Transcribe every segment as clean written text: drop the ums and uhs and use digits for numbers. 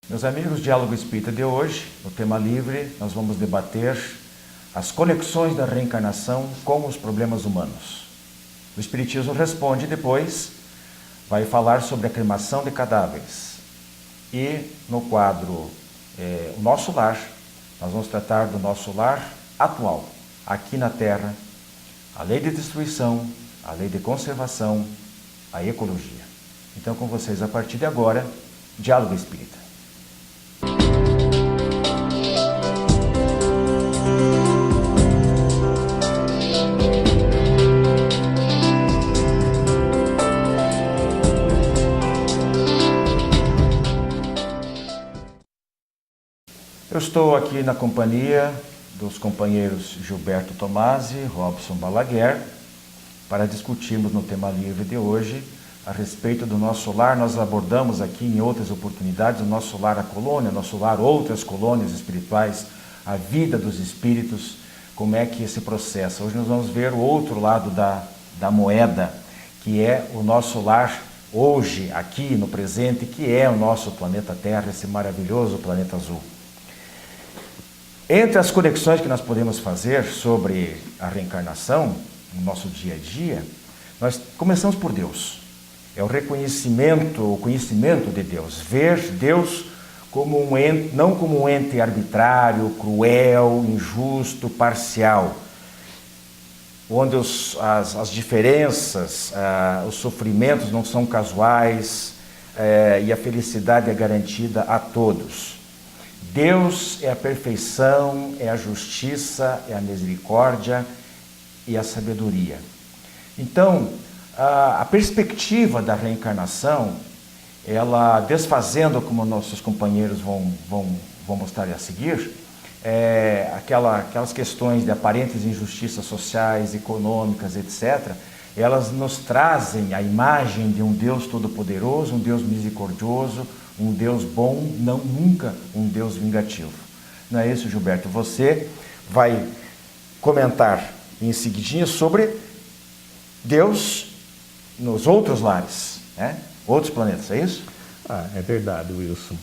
Meus amigos, Diálogo Espírita de hoje, no tema livre, nós vamos debater as conexões da reencarnação com os problemas humanos. O Espiritismo responde depois, vai falar sobre a cremação de cadáveres. E no quadro O Nosso Lar, nós vamos tratar do nosso lar atual, aqui na Terra, a lei de destruição, a lei de conservação, a ecologia. Então, com vocês, a partir de agora, Diálogo Espírita. Eu estou aqui na companhia dos companheiros Gilberto Tomasi e Robson Balaguer para discutirmos no tema livre de hoje a respeito do nosso lar. Nós abordamos aqui em outras oportunidades o nosso lar, a colônia, nosso lar, outras colônias espirituais, a vida dos espíritos, como é que esse processo. Hoje nós vamos ver o outro lado da moeda, que é o nosso lar hoje, aqui no presente, que é o nosso planeta Terra, esse maravilhoso planeta azul. Entre as conexões que nós podemos fazer sobre a reencarnação, no nosso dia a dia, nós começamos por Deus. É o reconhecimento, o conhecimento de Deus. Ver Deus como um ente, não como um ente arbitrário, cruel, injusto, parcial, onde as diferenças, os sofrimentos não são casuais e a felicidade é garantida a todos. Deus é a perfeição, é a justiça, é a misericórdia e a sabedoria. Então, a perspectiva da reencarnação, ela desfazendo, como nossos companheiros vão mostrar a seguir, aquelas questões de aparentes injustiças sociais, econômicas, etc., elas nos trazem a imagem de um Deus todo-poderoso, um Deus misericordioso, um Deus bom, nunca um Deus vingativo. Não é isso, Gilberto? Você vai comentar em seguidinha sobre Deus nos outros lares, né? Outros planetas, é isso? É verdade, Wilson.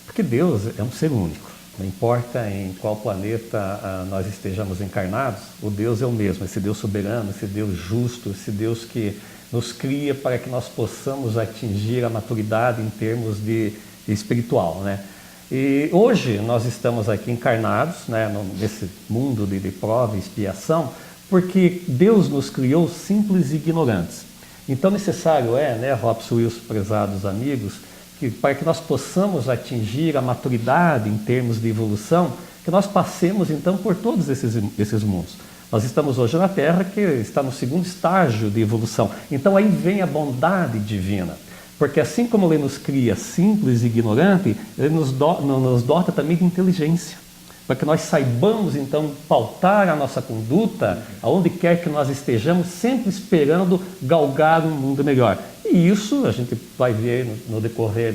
Porque Deus é um ser único. Não importa em qual planeta nós estejamos encarnados, o Deus é o mesmo. Esse Deus soberano, esse Deus justo, esse Deus que nos cria para que nós possamos atingir a maturidade em termos de espiritual, né? E hoje nós estamos aqui encarnados, né, nesse mundo de prova e expiação, porque Deus nos criou simples e ignorantes. Então necessário né, Robson, Wilson, prezados amigos, que para que nós possamos atingir a maturidade em termos de evolução, que nós passemos então por todos esses mundos. Nós estamos hoje na Terra, que está no segundo estágio de evolução. Então aí vem a bondade divina. Porque assim como Ele nos cria simples e ignorante, Ele nos dota também de inteligência. Para que nós saibamos então pautar a nossa conduta, aonde quer que nós estejamos, sempre esperando galgar um mundo melhor. E isso a gente vai ver no decorrer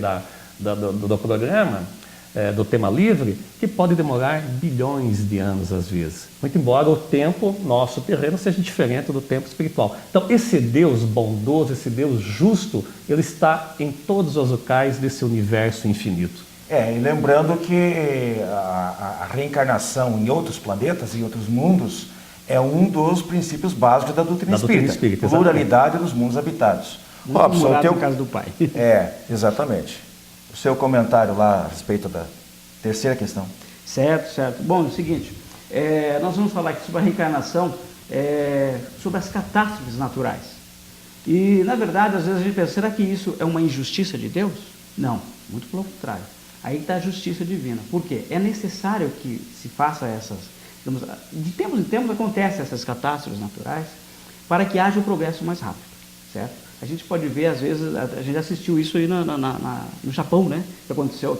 do programa, do tema livre, que pode demorar bilhões de anos às vezes. Muito embora o tempo nosso terreno seja diferente do tempo espiritual. Então esse Deus bondoso, esse Deus justo, Ele está em todos os locais desse universo infinito. E lembrando que a reencarnação em outros planetas, em outros mundos, é um dos princípios básicos da doutrina espírita. Pluralidade dos mundos habitados. Robson, no caso do Pai. Exatamente. O seu comentário lá a respeito da terceira questão. Certo. Bom, é o seguinte, nós vamos falar aqui sobre a reencarnação, sobre as catástrofes naturais. E, na verdade, às vezes a gente pensa, será que isso é uma injustiça de Deus? Não, muito pelo contrário. Aí está a justiça divina. Por quê? É necessário que se faça de tempos em tempos acontecem essas catástrofes naturais para que haja um progresso mais rápido, certo? A gente pode ver, às vezes, a gente assistiu isso aí no Japão, né? Que aconteceu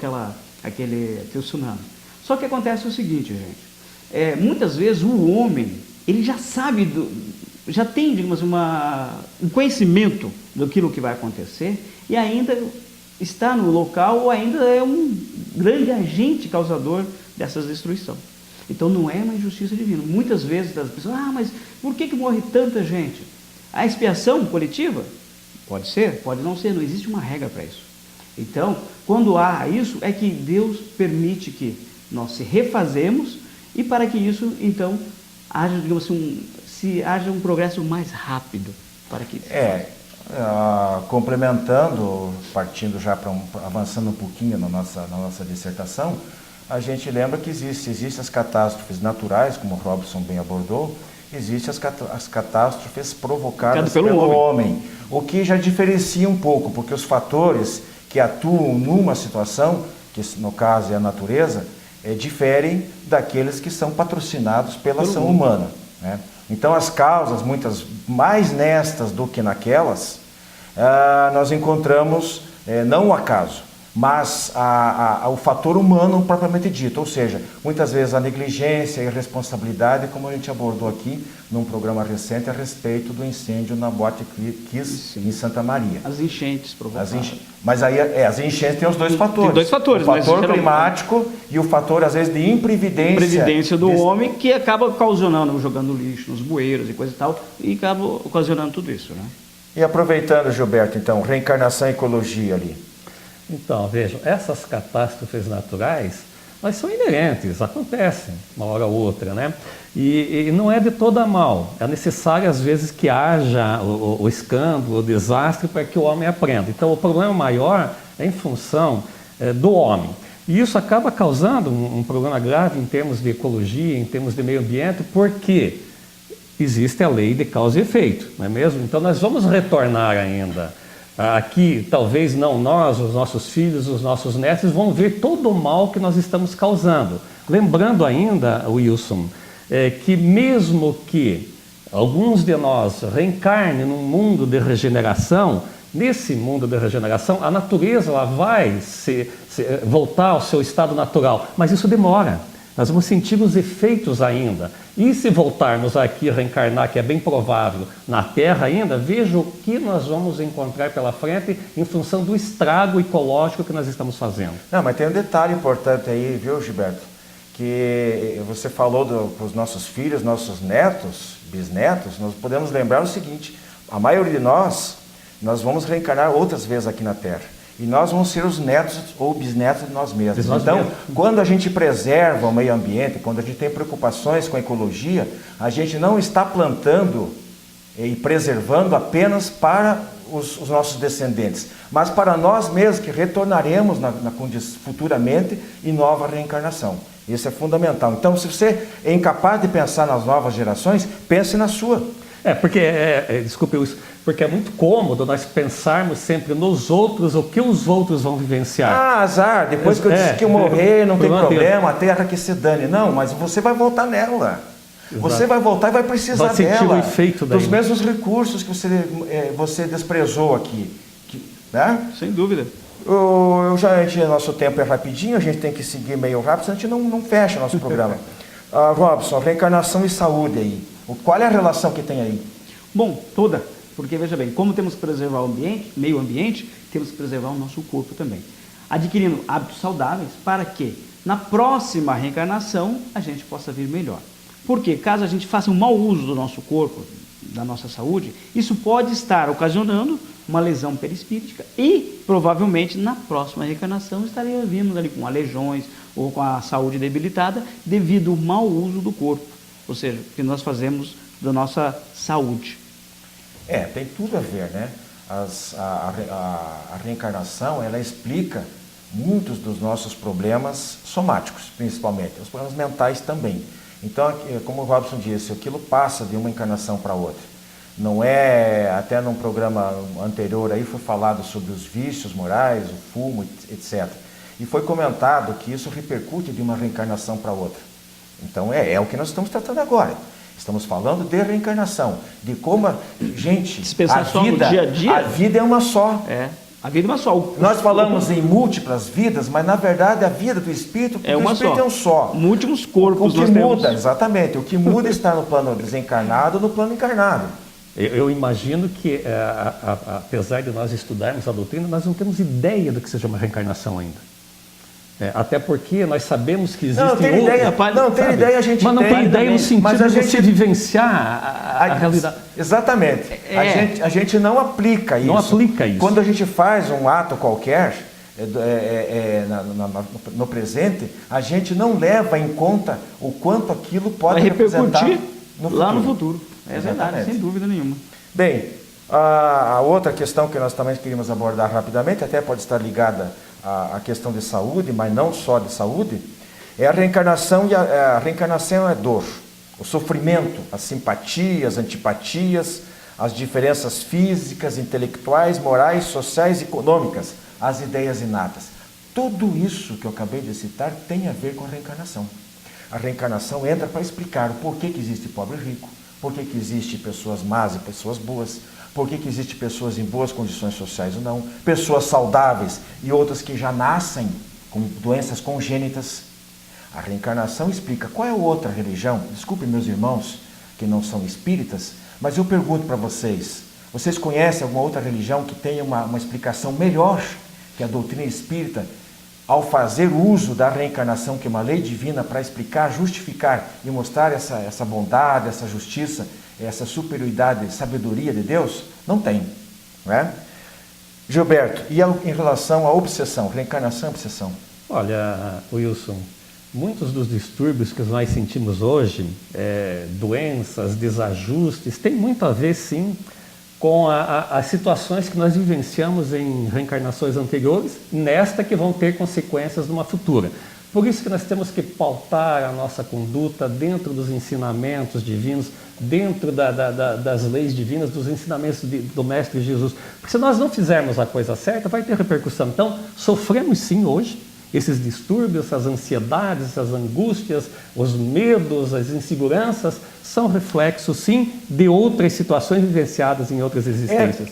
aquele tsunami. Só que acontece o seguinte, gente, muitas vezes o homem, ele já sabe, já tem, digamos, um conhecimento daquilo que vai acontecer e ainda está no local ou ainda é um grande agente causador dessas destruições. Então não é uma injustiça divina. Muitas vezes as pessoas, mas por que morre tanta gente? A expiação coletiva? Pode ser, pode não ser, não existe uma regra para isso. Então, quando há isso, é que Deus permite que nós se refazemos e para que isso, então, haja, digamos assim, haja um progresso mais rápido. Para que complementando, partindo já avançando um pouquinho na nossa dissertação, a gente lembra que existem as catástrofes naturais, como o Robson bem abordou, existem as catástrofes provocadas pelo homem, o que já diferencia um pouco, porque os fatores que atuam numa situação, que no caso é a natureza, diferem daqueles que são patrocinados pela ação humana, né? Então as causas, muitas mais nestas do que naquelas, nós encontramos não o acaso, mas o fator humano propriamente dito, ou seja, muitas vezes a negligência e a irresponsabilidade, como a gente abordou aqui num programa recente a respeito do incêndio na Boate Kiss em Santa Maria. As enchentes provocadas. Mas aí as enchentes têm os dois fatores. Tem dois fatores. O fator climático e o fator, às vezes, de imprevidência do homem, que acaba causando, jogando lixo nos bueiros e coisa e tal, e acaba ocasionando tudo isso, né? E aproveitando, Gilberto, então, reencarnação e ecologia ali. Então, vejam, essas catástrofes naturais, mas são inerentes, acontecem uma hora ou outra, né? E não é de toda mal. É necessário, às vezes, que haja o escândalo, o desastre, para que o homem aprenda. Então, o problema maior é em função do homem. E isso acaba causando um problema grave em termos de ecologia, em termos de meio ambiente, porque existe a lei de causa e efeito, não é mesmo? Então, nós vamos retornar ainda. Aqui, talvez não nós, os nossos filhos, os nossos netos, vão ver todo o mal que nós estamos causando. Lembrando ainda, Wilson, que mesmo que alguns de nós reencarnem num mundo de regeneração, nesse mundo de regeneração, a natureza ela vai voltar ao seu estado natural, mas isso demora. Nós vamos sentir os efeitos ainda. E se voltarmos aqui a reencarnar, que é bem provável, na Terra ainda, veja o que nós vamos encontrar pela frente em função do estrago ecológico que nós estamos fazendo. Não, mas tem um detalhe importante aí, viu, Gilberto? Que você falou para os nossos filhos, nossos netos, bisnetos, nós podemos lembrar o seguinte: a maioria de nós vamos reencarnar outras vezes aqui na Terra. E nós vamos ser os netos ou bisnetos de nós mesmos. Então, quando a gente preserva o meio ambiente, quando a gente tem preocupações com a ecologia, a gente não está plantando e preservando apenas para os nossos descendentes, mas para nós mesmos que retornaremos futuramente em nova reencarnação. Isso é fundamental. Então, se você é incapaz de pensar nas novas gerações, pense na sua. Desculpe, porque é muito cômodo nós pensarmos sempre nos outros, o que os outros vão vivenciar. Azar, depois que eu disse que eu morrer, não tem problema, a terra que se dane. Não, mas você vai voltar nela. Exato. Você vai voltar e vai precisar vai sentir dela. O efeito dos mesmos recursos que você desprezou aqui. Né? Sem dúvida. Nosso tempo é rapidinho, a gente tem que seguir meio rápido, senão a gente não fecha nosso programa. Robson, reencarnação e saúde aí. Qual é a relação que tem aí? Bom, toda. Porque, veja bem, como temos que preservar o meio ambiente, temos que preservar o nosso corpo também. Adquirindo hábitos saudáveis para que, na próxima reencarnação, a gente possa vir melhor. Porque, caso a gente faça um mau uso do nosso corpo, da nossa saúde, isso pode estar ocasionando uma lesão perispírita e, provavelmente, na próxima reencarnação, estaríamos ali com aleijões ou com a saúde debilitada devido ao mau uso do corpo, ou seja, o que nós fazemos da nossa saúde. Tem tudo a ver, né? A reencarnação, ela explica muitos dos nossos problemas somáticos, principalmente, os problemas mentais também. Então, como o Robson disse, aquilo passa de uma encarnação para outra. Não é, até num programa anterior aí foi falado sobre os vícios morais, o fumo, etc. E foi comentado que isso repercute de uma reencarnação para outra. Então, é o que nós estamos tratando agora. Estamos falando de reencarnação, de como, gente, a vida é uma só. A vida é uma só. Nós falamos em múltiplas vidas, mas na verdade a vida do espírito, é uma o espírito só. É um só. Múltiplos corpos. O que muda, exatamente, o que muda está no plano desencarnado, no plano encarnado. Eu imagino que, apesar de nós estudarmos a doutrina, nós não temos ideia do que seja uma reencarnação ainda. Até porque nós sabemos que existem outros... Não, tem ideia a gente mas não tem ideia também, no sentido de você vivenciar a realidade. Exatamente. A gente não aplica isso. Não aplica isso. Quando a gente faz um ato qualquer, no presente, a gente não leva em conta o quanto aquilo pode vai representar repercutir no futuro. lá no futuro. É Exatamente. verdade, sem dúvida nenhuma. Bem, a outra questão que nós também queríamos abordar rapidamente, até pode estar ligada à questão de saúde, mas não só de saúde, é a reencarnação, e a reencarnação é dor, o sofrimento, as simpatias, antipatias, as diferenças físicas, intelectuais, morais, sociais e econômicas, as ideias inatas. Tudo isso que eu acabei de citar tem a ver com a reencarnação. A reencarnação entra para explicar o porquê que existe pobre e rico, porquê que existe pessoas más e pessoas boas, porquê que existe pessoas em boas condições sociais ou não, pessoas saudáveis e outras que já nascem com doenças congênitas. A reencarnação explica qual é a outra religião. Desculpe, meus irmãos que não são espíritas, mas eu pergunto para vocês, vocês conhecem alguma outra religião que tenha uma explicação melhor que a doutrina espírita ao fazer uso da reencarnação, que é uma lei divina, para explicar, justificar e mostrar essa bondade, essa justiça, essa superioridade, sabedoria de Deus? Não tem, não é? Gilberto, e em relação à obsessão, reencarnação e obsessão? Olha, Wilson, muitos dos distúrbios que nós sentimos hoje, doenças, desajustes, tem muito a ver, sim, com as situações que nós vivenciamos em reencarnações anteriores, nesta que vão ter consequências numa futura. Por isso que nós temos que pautar a nossa conduta dentro dos ensinamentos divinos, dentro das leis divinas, dos ensinamentos do Mestre Jesus. Porque se nós não fizermos a coisa certa, vai ter repercussão. Então, sofremos sim hoje esses distúrbios, essas ansiedades, essas angústias, os medos, as inseguranças, são reflexos, sim, de outras situações vivenciadas em outras existências.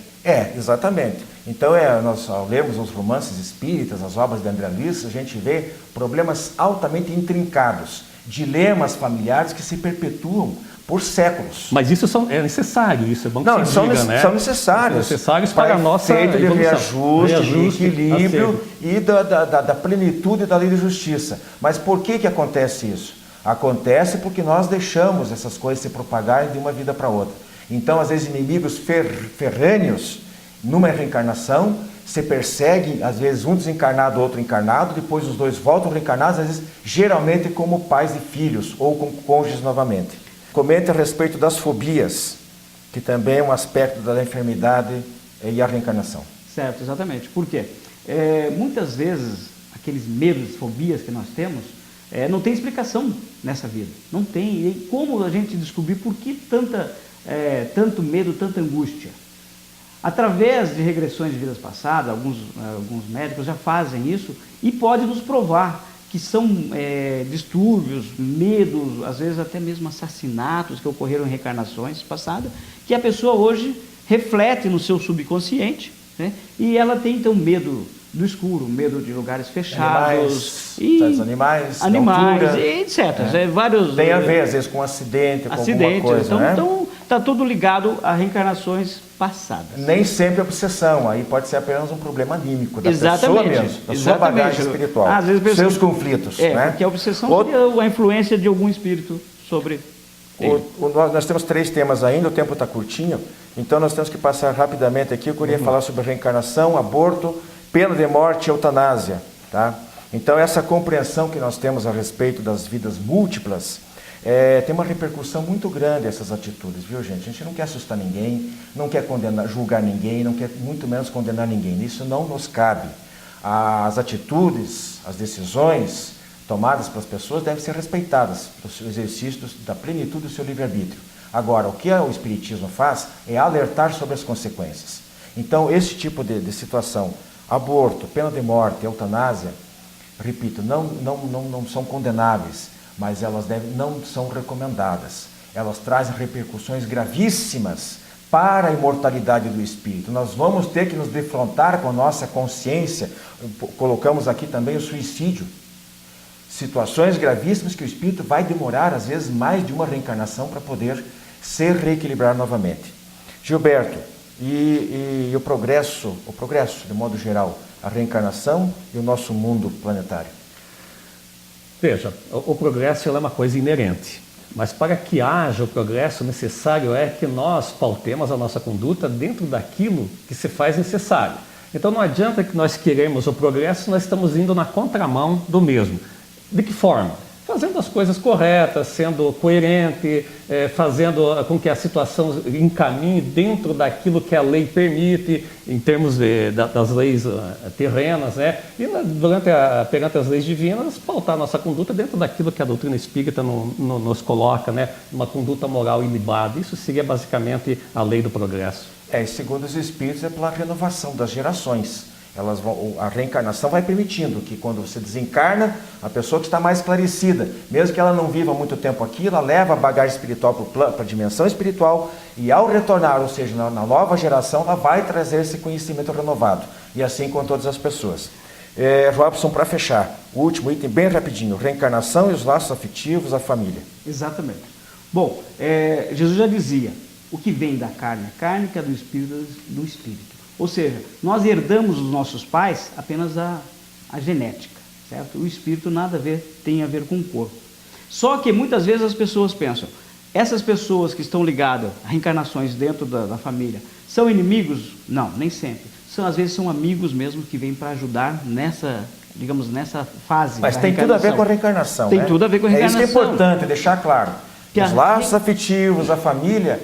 Exatamente. Então, nós ao lermos os romances espíritas, as obras de André Luiz, a gente vê problemas altamente intrincados, dilemas familiares que se perpetuam por séculos. Mas isso é necessário, isso é bom que Não, se são, diga, né? são necessários. Necessários para a nossa efeito de reajuste, de equilíbrio acerto. e da plenitude da lei de justiça. Mas por que acontece isso? Acontece porque nós deixamos essas coisas se propagarem de uma vida para outra. Então, às vezes, inimigos ferrâneos, numa reencarnação, se perseguem, às vezes um desencarnado, outro encarnado, depois os dois voltam reencarnados, às vezes, geralmente como pais e filhos, ou como cônjuges novamente. Comente a respeito das fobias, que também é um aspecto da enfermidade e a reencarnação. Certo, exatamente. Por quê? Muitas vezes, aqueles medos, fobias que nós temos, não tem explicação nessa vida. Não tem. E como a gente descobrir por que tanto medo, tanta angústia? Através de regressões de vidas passadas, alguns médicos já fazem isso e pode nos provar que são distúrbios, medos, às vezes até mesmo assassinatos que ocorreram em reencarnações passadas, que a pessoa hoje reflete no seu subconsciente, né? E ela tem então medo do escuro, medo de lugares fechados, animais, e etc. Vários, tem a ver, às vezes, com acidente, com alguma coisa, então está tudo ligado a reencarnações passadas. Nem sempre obsessão, aí pode ser apenas um problema anímico da pessoa mesmo, da sua bagagem espiritual, às vezes, seus conflitos. Né? Porque a obsessão seria a influência de algum espírito sobre ele. Nós temos 3 temas ainda, o tempo está curtinho, então nós temos que passar rapidamente aqui. Eu queria falar sobre reencarnação, aborto, pena de morte e eutanásia. Tá? Então, essa compreensão que nós temos a respeito das vidas múltiplas, tem uma repercussão muito grande essas atitudes, viu, gente? A gente não quer assustar ninguém, não quer julgar ninguém, não quer muito menos condenar ninguém. Isso não nos cabe. As atitudes, as decisões tomadas pelas pessoas devem ser respeitadas para o exercício da plenitude do seu livre-arbítrio. Agora, o que o Espiritismo faz é alertar sobre as consequências. Então, esse tipo de situação, aborto, pena de morte, eutanásia, repito, não são condenáveis, mas elas não são recomendadas. Elas trazem repercussões gravíssimas para a imortalidade do espírito. Nós vamos ter que nos defrontar com a nossa consciência. Colocamos aqui também o suicídio. Situações gravíssimas que o espírito vai demorar, às vezes, mais de uma reencarnação para poder se reequilibrar novamente. Gilberto, e o progresso, de modo geral, a reencarnação e o nosso mundo planetário? Veja, o progresso é uma coisa inerente, mas para que haja o progresso necessário é que nós pautemos a nossa conduta dentro daquilo que se faz necessário. Então não adianta que nós queremos o progresso se nós estamos indo na contramão do mesmo. De que forma? Fazendo as coisas corretas, sendo coerente, fazendo com que a situação encaminhe dentro daquilo que a lei permite, em termos das leis terrenas, né? E perante as leis divinas, pautar nossa conduta dentro daquilo que a doutrina espírita nos coloca, né? Uma conduta moral ilibada. Isso seria basicamente a lei do progresso. E segundo os espíritos, é pela renovação das gerações. A reencarnação vai permitindo que quando você desencarna, a pessoa que está mais esclarecida, mesmo que ela não viva muito tempo aqui, ela leva a bagagem espiritual para a dimensão espiritual e ao retornar, ou seja, na nova geração, ela vai trazer esse conhecimento renovado. E assim com todas as pessoas. Robson, para fechar, o último item bem rapidinho, reencarnação e os laços afetivos, a família. Exatamente. Bom, Jesus já dizia, o que vem da carne é carne, que é do espírito. Ou seja, nós herdamos dos nossos pais apenas a genética, certo? O espírito tem a ver com o corpo. Só que muitas vezes as pessoas pensam, essas pessoas que estão ligadas a reencarnações dentro da família, são inimigos? Não, nem sempre. Às vezes são amigos mesmo que vêm para ajudar nessa fase. Mas tem tudo a ver com a reencarnação, Tem tudo a ver com a reencarnação. Isso que é importante deixar claro. Os laços afetivos, a família...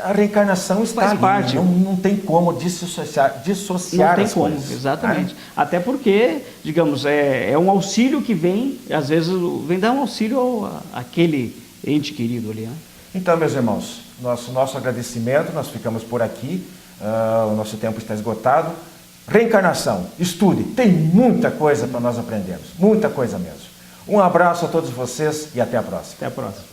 A reencarnação está faz ali, parte. Não tem como dissociar não tem as como, coisas. exatamente. Até porque, digamos, é um auxílio que vem, às vezes, vem dar um auxílio àquele ente querido ali. Né? Então, meus irmãos, nosso agradecimento, nós ficamos por aqui, o nosso tempo está esgotado. Reencarnação, estude, tem muita coisa para nós aprendermos, muita coisa mesmo. Um abraço a todos vocês e até a próxima. Até a próxima.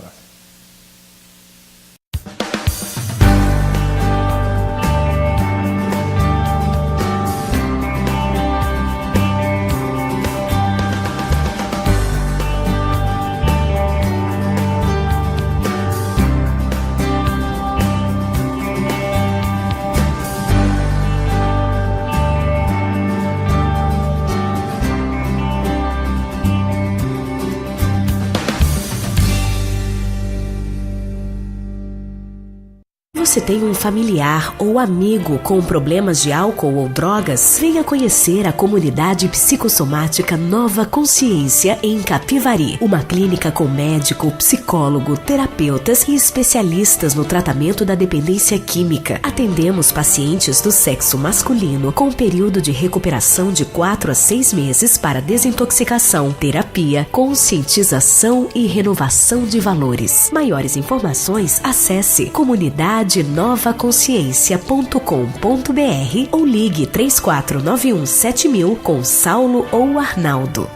Você tem um familiar ou amigo com problemas de álcool ou drogas? Venha conhecer a comunidade psicossomática Nova Consciência em Capivari. Uma clínica com médico, psicólogo, terapeutas e especialistas no tratamento da dependência química. Atendemos pacientes do sexo masculino com período de recuperação de 4 a 6 meses para desintoxicação, terapia, conscientização e renovação de valores. Maiores informações, acesse comunidadenovaconsciência.com.br ou ligue 34917000 com Saulo ou Arnaldo.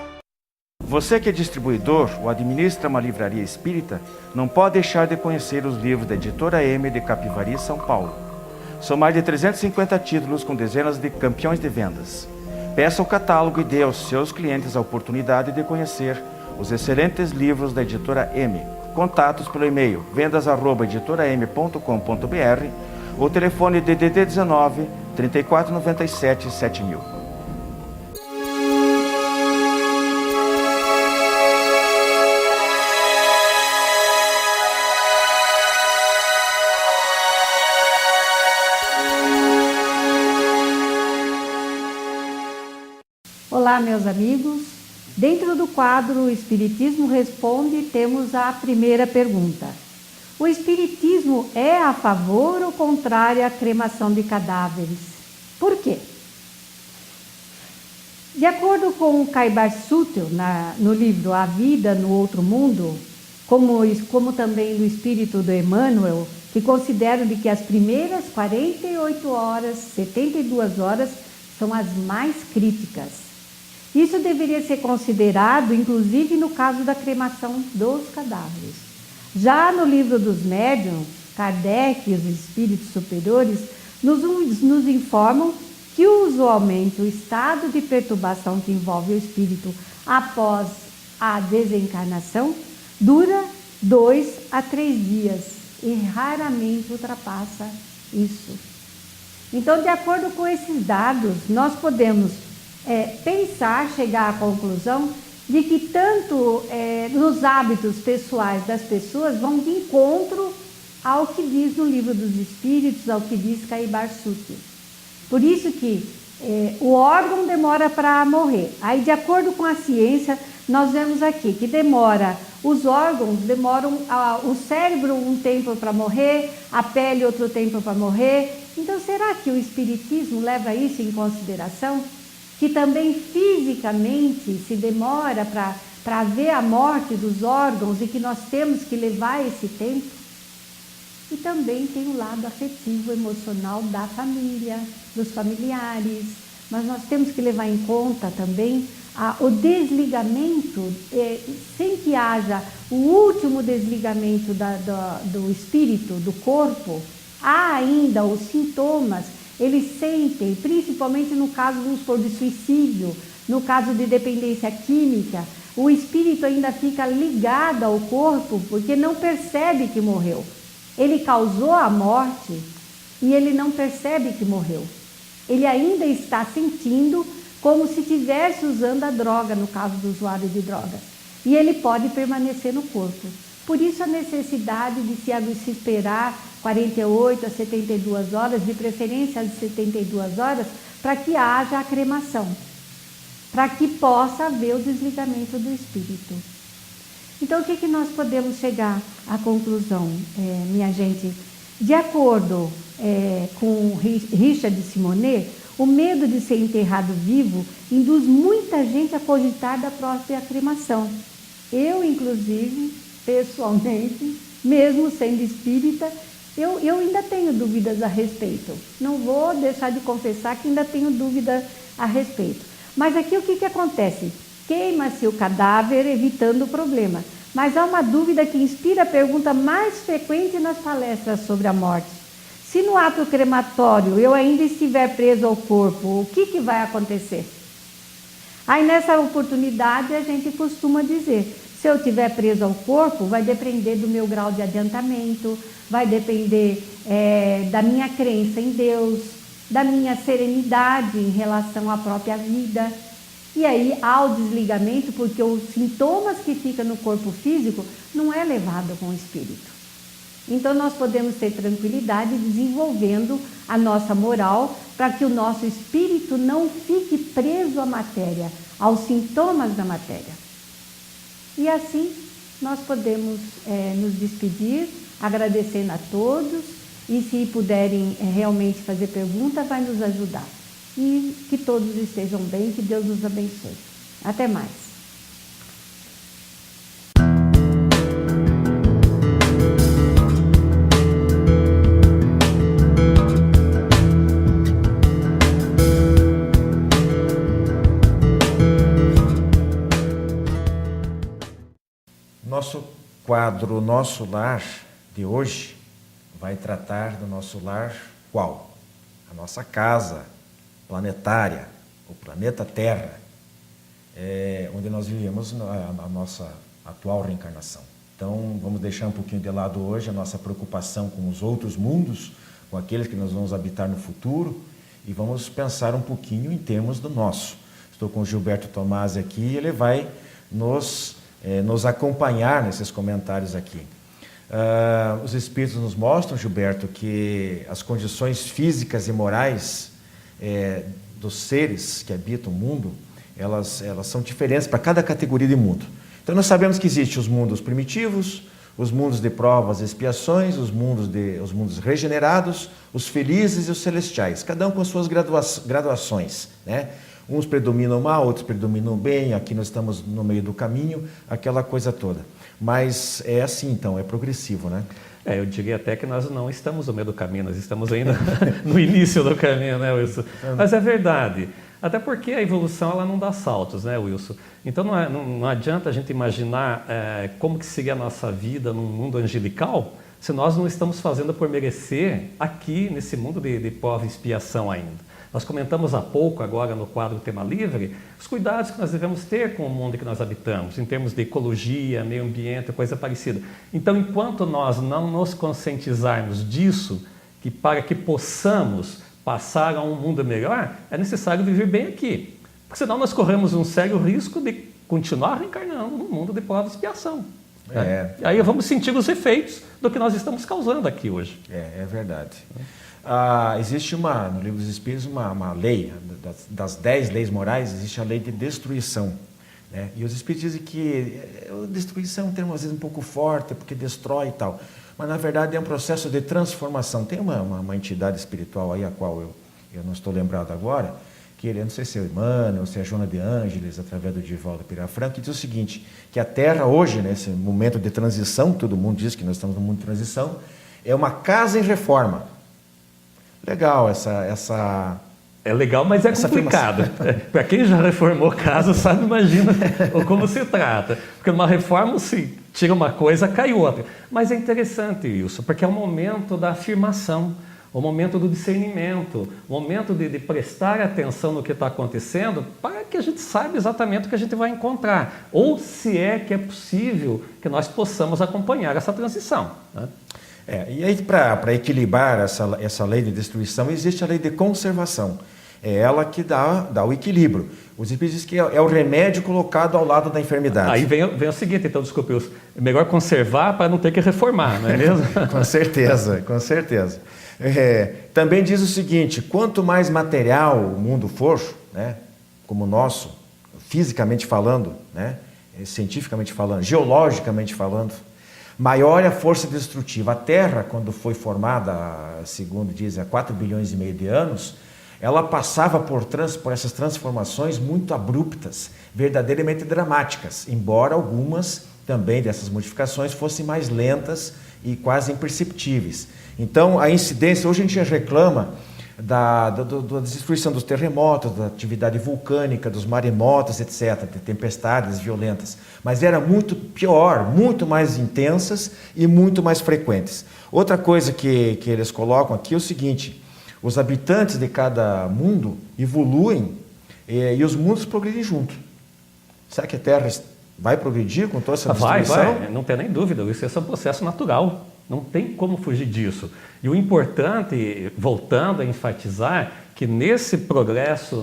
Você que é distribuidor ou administra uma livraria espírita, não pode deixar de conhecer os livros da Editora M de Capivari, São Paulo. São mais de 350 títulos com dezenas de campeões de vendas. Peça o catálogo e dê aos seus clientes a oportunidade de conhecer os excelentes livros da Editora M. Contatos pelo e-mail vendas@editoram.com.br ou telefone DDD 19 3497 7000. Olá, meus amigos. Dentro do quadro O Espiritismo Responde, temos a primeira pergunta. O Espiritismo é a favor ou contrário à cremação de cadáveres? Por quê? De acordo com Kaibar Sutil, no livro A Vida no Outro Mundo, como também no Espírito do Emmanuel, que consideram de que as primeiras 48 horas, 72 horas, são as mais críticas. Isso deveria ser considerado, inclusive, no caso da cremação dos cadáveres. Já no livro dos médiuns, Kardec e os espíritos superiores nos informam que, usualmente, o estado de perturbação que envolve o espírito após a desencarnação dura 2 a 3 dias e raramente ultrapassa isso. Então, de acordo com esses dados, nós podemos chegar à conclusão de que tanto nos hábitos pessoais das pessoas vão de encontro ao que diz no Livro dos Espíritos, ao que diz Kaibar Sutil. Por isso que o órgão demora para morrer. Aí, de acordo com a ciência, nós vemos aqui que os órgãos demoram, o cérebro um tempo para morrer, a pele outro tempo para morrer. Então, será que o Espiritismo leva isso em consideração? Que também fisicamente se demora para ver a morte dos órgãos e que nós temos que levar esse tempo? E também tem o lado afetivo, emocional da família, dos familiares. Mas nós temos que levar em conta também o desligamento, sem que haja o último desligamento do espírito, do corpo, há ainda os sintomas, eles sentem, principalmente no caso, vamos supor, de suicídio, no caso de dependência química, o espírito ainda fica ligado ao corpo porque não percebe que morreu. Ele causou a morte e ele não percebe que morreu. Ele ainda está sentindo como se estivesse usando a droga, no caso do usuário de drogas. E ele pode permanecer no corpo. Por isso a necessidade de se esperar 48 a 72 horas, de preferência às 72 horas, para que haja a cremação, para que possa haver o desligamento do espírito. Então, o que nós podemos chegar à conclusão, minha gente? De acordo com Richard Simonet, o medo de ser enterrado vivo induz muita gente a cogitar da própria cremação. Eu, inclusive, pessoalmente, mesmo sendo espírita, eu ainda tenho dúvidas a respeito. Não vou deixar de confessar que ainda tenho dúvida a respeito. Mas aqui o que acontece? Queima-se o cadáver, evitando o problema. Mas há uma dúvida que inspira a pergunta mais frequente nas palestras sobre a morte. Se no ato crematório eu ainda estiver preso ao corpo, o que vai acontecer? Aí nessa oportunidade a gente costuma dizer, se eu estiver preso ao corpo, vai depender do meu grau de adiantamento, vai depender da minha crença em Deus, da minha serenidade em relação à própria vida. E aí há o desligamento, porque os sintomas que ficam no corpo físico não é levado com o espírito. Então nós podemos ter tranquilidade desenvolvendo a nossa moral para que o nosso espírito não fique preso à matéria, aos sintomas da matéria. E assim nós podemos nos despedir, agradecendo a todos, e se puderem realmente fazer pergunta, vai nos ajudar. E que todos estejam bem, que Deus nos abençoe. Até mais. Nosso quadro Nosso Lar de hoje vai tratar do nosso lar qual? A nossa casa planetária, o planeta Terra, onde nós vivemos a nossa atual reencarnação. Então, vamos deixar um pouquinho de lado hoje a nossa preocupação com os outros mundos, com aqueles que nós vamos habitar no futuro, e vamos pensar um pouquinho em termos do nosso. Estou com o Gilberto Tomasi aqui e ele vai nos acompanhar nesses comentários aqui. Os Espíritos nos mostram, Gilberto, que as condições físicas e morais dos seres que habitam o mundo, elas são diferentes para cada categoria de mundo. Então nós sabemos que existem os mundos primitivos, os mundos de provas e expiações, os mundos regenerados, os felizes e os celestiais, cada um com as suas graduações, né? Uns predominam o mal, outros predominam o bem, aqui nós estamos no meio do caminho, aquela coisa toda. Mas é assim então, é progressivo, né? Eu diria até que nós não estamos no meio do caminho, nós estamos ainda no início do caminho, né, Wilson? Mas é verdade, até porque a evolução ela não dá saltos, né, Wilson? Então não adianta a gente imaginar como que seria a nossa vida num mundo angelical se nós não estamos fazendo por merecer aqui nesse mundo de prova e expiação ainda. Nós comentamos há pouco, agora no quadro Tema Livre, os cuidados que nós devemos ter com o mundo que nós habitamos, em termos de ecologia, meio ambiente, coisa parecida. Então, enquanto nós não nos conscientizarmos disso, que para que possamos passar a um mundo melhor, é necessário viver bem aqui. Porque senão nós corremos um sério risco de continuar reencarnando no mundo de prova e expiação. Aí vamos sentir os efeitos do que nós estamos causando aqui hoje. É verdade. Existe no Livro dos Espíritos uma lei, das 10 leis morais, existe a lei de destruição. Né? E os Espíritos dizem que destruição é um termo às vezes um pouco forte, porque destrói e tal. Mas na verdade é um processo de transformação. Tem uma entidade espiritual aí, a qual eu não estou lembrado agora, que ele, não sei se é o Emmanuel, se é a Joana de Ângeles, através do Divaldo Pereira Franco, que diz o seguinte, que a Terra hoje, nesse momento de transição, todo mundo diz que nós estamos num mundo de transição, é uma casa em reforma. Legal essa É legal, mas é complicado. Para quem já reformou casa, sabe, imagina como se trata. Porque numa reforma, se tira uma coisa, cai outra. Mas é interessante isso, porque é o momento da afirmação, o momento do discernimento, o momento de prestar atenção no que está acontecendo, para que a gente saiba exatamente o que a gente vai encontrar. Ou se é que é possível que nós possamos acompanhar essa transição. Né? E aí, para equilibrar essa lei de destruição, existe a lei de conservação. É ela que dá o equilíbrio. Os Espíritos dizem que é o remédio colocado ao lado da enfermidade. Aí vem o seguinte, então, desculpe, é melhor conservar para não ter que reformar, não é mesmo? Com certeza, com certeza. Também diz o seguinte, quanto mais material o mundo for, né, como o nosso, fisicamente falando, né, cientificamente falando, geologicamente falando, maior é a força destrutiva. A Terra, quando foi formada, segundo dizem, há 4 bilhões e meio de anos, ela passava por essas transformações muito abruptas, verdadeiramente dramáticas, embora algumas também dessas modificações fossem mais lentas e quase imperceptíveis. Então, a incidência, hoje a gente já reclama da destruição dos terremotos, da atividade vulcânica, dos maremotos, etc., de tempestades violentas. Mas era muito pior, muito mais intensas e muito mais frequentes. Outra coisa que eles colocam aqui é o seguinte, os habitantes de cada mundo evoluem e os mundos progridem junto. Será que a Terra vai progredir com toda essa destruição? Vai, não tem nem dúvida, isso é um processo natural. Não tem como fugir disso. E o importante, voltando a enfatizar, que nesse processo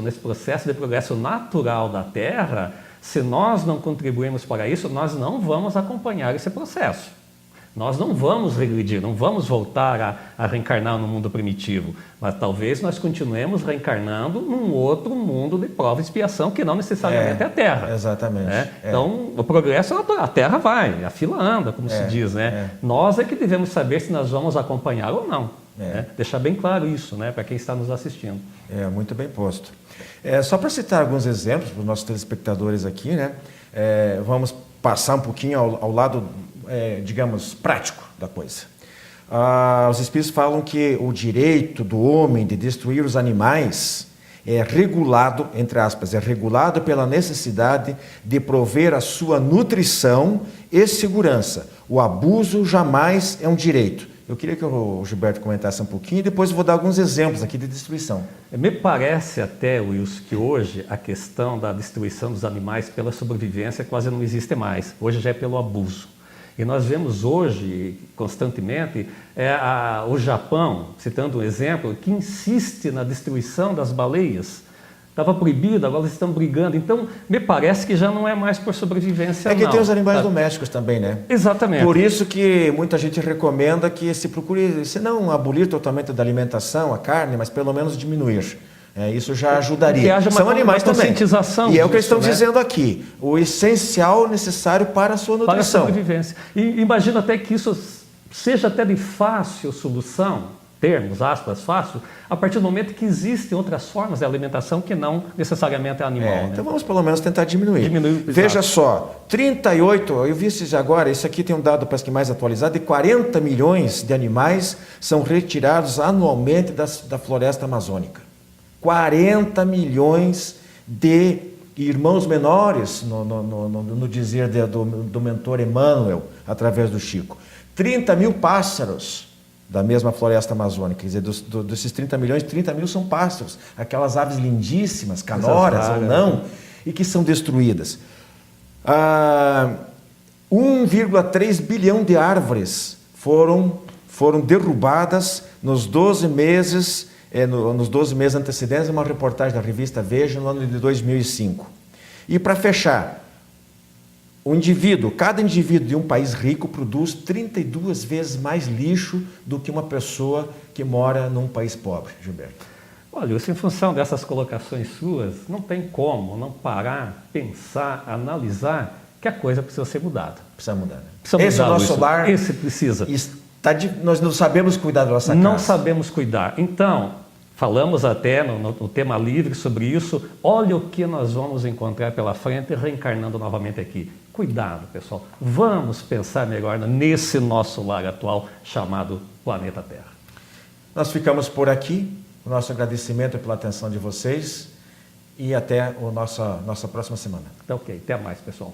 de progresso natural da Terra, se nós não contribuirmos para isso, nós não vamos acompanhar esse processo. Nós não vamos regredir, não vamos voltar a reencarnar no mundo primitivo, mas talvez nós continuemos reencarnando num outro mundo de prova e expiação, que não necessariamente é a Terra. Exatamente. Então, o progresso, a Terra vai, a fila anda, como se diz. Né? Nós é que devemos saber se nós vamos acompanhar ou não. Né? Deixar bem claro isso, né, para quem está nos assistindo. Muito bem posto. Só para citar alguns exemplos para os nossos telespectadores aqui, né, vamos passar um pouquinho ao lado, digamos, prático da coisa. Os Espíritos falam que o direito do homem de destruir os animais é regulado, entre aspas, é regulado pela necessidade de prover a sua nutrição e segurança. O abuso jamais é um direito. Eu queria que o Gilberto comentasse um pouquinho e depois eu vou dar alguns exemplos aqui de destruição. Me parece até, Wilson, que hoje a questão da destruição dos animais pela sobrevivência quase não existe mais. Hoje já é pelo abuso. E nós vemos hoje, constantemente, o Japão, citando um exemplo, que insiste na destruição das baleias. Estava proibido, agora eles estão brigando. Então, me parece que já não é mais por sobrevivência, não. Tem os animais domésticos também, né? Exatamente. Por isso que muita gente recomenda que se procure, se não abolir totalmente da alimentação, a carne, mas pelo menos diminuir. Isso já ajudaria. Que haja São animais também. E é o que eles estão dizendo aqui. O essencial necessário para a sua nutrição. Para a sobrevivência. E imagino até que isso seja até de fácil solução, termos, aspas, fácil, a partir do momento que existem outras formas de alimentação que não necessariamente é animal. Né? Então vamos pelo menos tentar diminuir. Veja só, 38, eu vi isso agora, isso aqui tem um dado parece que mais atualizado, de 40 milhões de animais são retirados anualmente da floresta amazônica. 40 milhões de irmãos menores, no dizer do mentor Emmanuel, através do Chico. 30 mil pássaros da mesma floresta amazônica, quer dizer, desses 30 milhões, 30 mil são pássaros, aquelas aves lindíssimas, canoras ou não, e que são destruídas. 1,3 bilhão de árvores foram derrubadas nos 12 meses antecedentes, uma reportagem da revista Veja no ano de 2005. E para fechar, cada indivíduo de um país rico produz 32 vezes mais lixo do que uma pessoa que mora num país pobre, Gilberto. Olha, isso em função dessas colocações suas, não tem como não parar, pensar, analisar que a coisa precisa ser mudada. Precisa mudar, né? Precisa Esse é o mudar, nosso Luiz. lar. Esse precisa. Nós não sabemos cuidar da nossa casa. Não sabemos cuidar. Então, falamos até no tema livre sobre isso. Olha o que nós vamos encontrar pela frente reencarnando novamente aqui. Cuidado, pessoal. Vamos pensar melhor nesse nosso lar atual chamado planeta Terra. Nós ficamos por aqui. O nosso agradecimento pela atenção de vocês e até a nossa próxima semana. Tá ok. Até mais, pessoal.